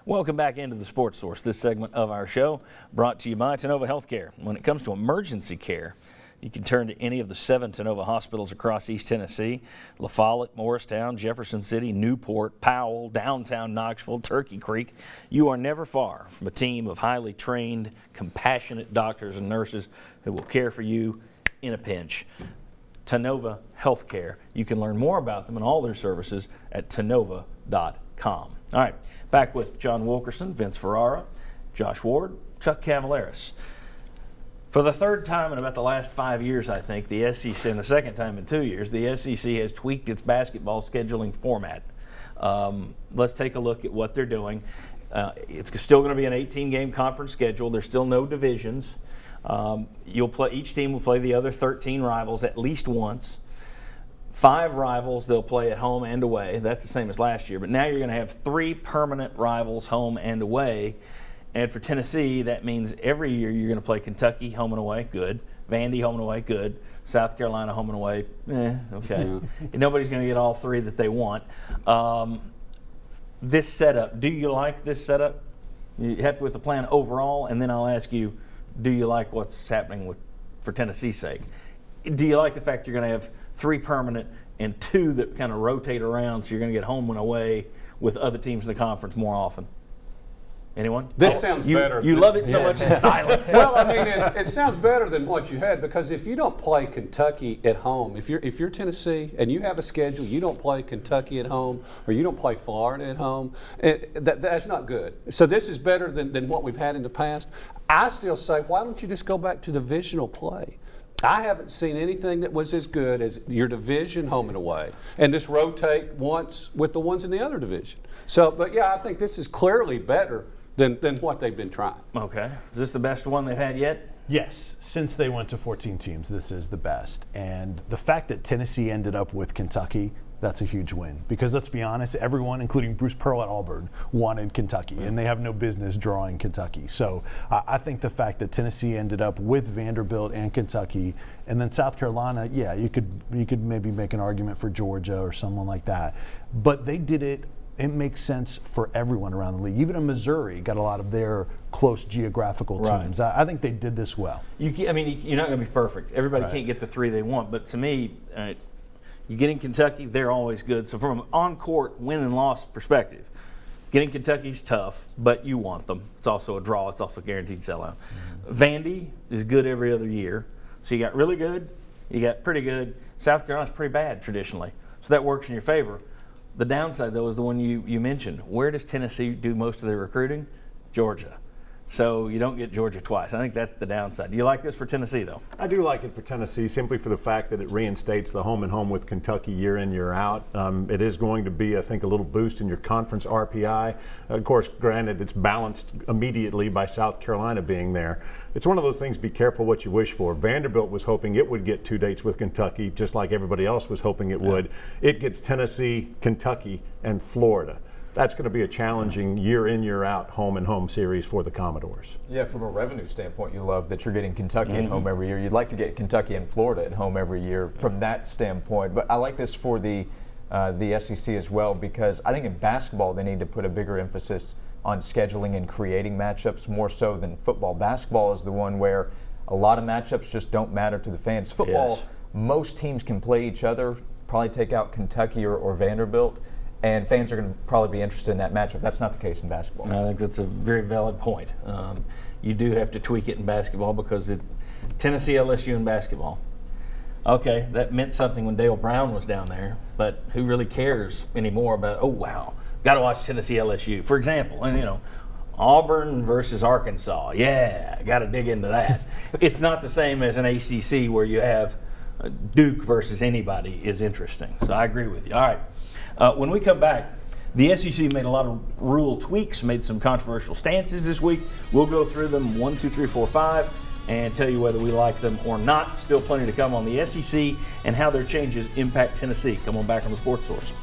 Welcome back into the Sports Source. This segment of our show brought to you by Tennova Healthcare. When it comes to emergency care, you can turn to any of the 7 Tennova hospitals across East Tennessee: La Follette, Morristown, Jefferson City, Newport, Powell, downtown Knoxville, Turkey Creek. You are never far from a team of highly trained, compassionate doctors and nurses who will care for you in a pinch. Tennova Healthcare. You can learn more about them and all their services at tennova.com. All right, back with John Wilkerson, Vince Ferrara, Josh Ward, Chuck Cavaleris. For the third time in about the last 5 years, I think, the SEC, and the second time in 2 years, the SEC has tweaked its basketball scheduling format. Let's take a look at what they're doing. It's still going to be an 18-game conference schedule. There's still no divisions. Each team will play the other 13 rivals at least once. 5 rivals they'll play at home and away. That's the same as last year. But now you're going to have 3 permanent rivals home and away. And for Tennessee, that means every year you're going to play Kentucky home and away, good. Vandy home and away, good. South Carolina home and away, okay. And nobody's going to get all 3 that they want. This setup, do you like this setup? You happy with the plan overall? And then I'll ask you, do you like what's happening for Tennessee's sake? Do you like the fact you're going to have 3 permanent and 2 that kind of rotate around, so you're going to get home and away with other teams in the conference more often? Anyone? This sounds better. You love it so much in silence. Well, I mean, it sounds better than what you had, because if you don't play Kentucky at home, if you're Tennessee and you have a schedule, you don't play Kentucky at home or you don't play Florida at home, that's not good. So this is better than what we've had in the past. I still say, why don't you just go back to divisional play? I haven't seen anything that was as good as your division home and away, and just rotate once with the ones in the other division. So, but yeah, I think this is clearly better than what they've been trying. Okay. Is this the best one they've had yet? Yes. Since they went to 14 teams, this is the best. And the fact that Tennessee ended up with Kentucky, that's a huge win. Because let's be honest, everyone, including Bruce Pearl at Auburn, wanted Kentucky, and they have no business drawing Kentucky. So I think the fact that Tennessee ended up with Vanderbilt and Kentucky, and then South Carolina, yeah, you could maybe make an argument for Georgia or someone like that. But they did it. It makes sense for everyone around the league. Even in Missouri got a lot of their close geographical teams. Right. I think they did this well. You're not going to be perfect. Everybody can't get the 3 they want. But to me, you get in Kentucky, they're always good. So from an on-court win and loss perspective, getting Kentucky is tough, but you want them. It's also a draw. It's also a guaranteed sellout. Vandy is good every other year. So you got really good, you got pretty good. South Carolina's pretty bad traditionally. So that works in your favor. The downside, though, is the one you mentioned. Where does Tennessee do most of their recruiting? Georgia. So you don't get Georgia twice. I think that's the downside. Do you like this for Tennessee, though? I do like it for Tennessee, simply for the fact that it reinstates the home and home with Kentucky year in, year out. It is going to be, I think, a little boost in your conference RPI. Of course, granted, it's balanced immediately by South Carolina being there. It's one of those things, be careful what you wish for. Vanderbilt was hoping it would get 2 dates with Kentucky, just like everybody else was hoping it would. It gets Tennessee, Kentucky, and Florida. That's going to be a challenging year in, year out home and home series for the Commodores. Yeah, from a revenue standpoint, you love that you're getting Kentucky at home every year. You'd like to get Kentucky and Florida at home every year from that standpoint. But I like this for the SEC as well, because I think in basketball they need to put a bigger emphasis on scheduling and creating matchups more so than football. Basketball is the one where a lot of matchups just don't matter to the fans. Football, most teams can play each other, probably take out Kentucky or Vanderbilt, and fans are going to probably be interested in that matchup. That's not the case in basketball. I think that's a very valid point. You do have to tweak it in basketball because Tennessee, LSU in basketball. Okay, that meant something when Dale Brown was down there, but who really cares anymore about, oh, wow, got to watch Tennessee, LSU, for example. And, Auburn versus Arkansas. Yeah, got to dig into that. It's not the same as an ACC where you have Duke versus anybody is interesting. So I agree with you. All right. When we come back, the SEC made a lot of rule tweaks, made some controversial stances this week. We'll go through them 1, 2, 3, 4, 5 and tell you whether we like them or not. Still plenty to come on the SEC and how their changes impact Tennessee. Come on back on the Sports Source.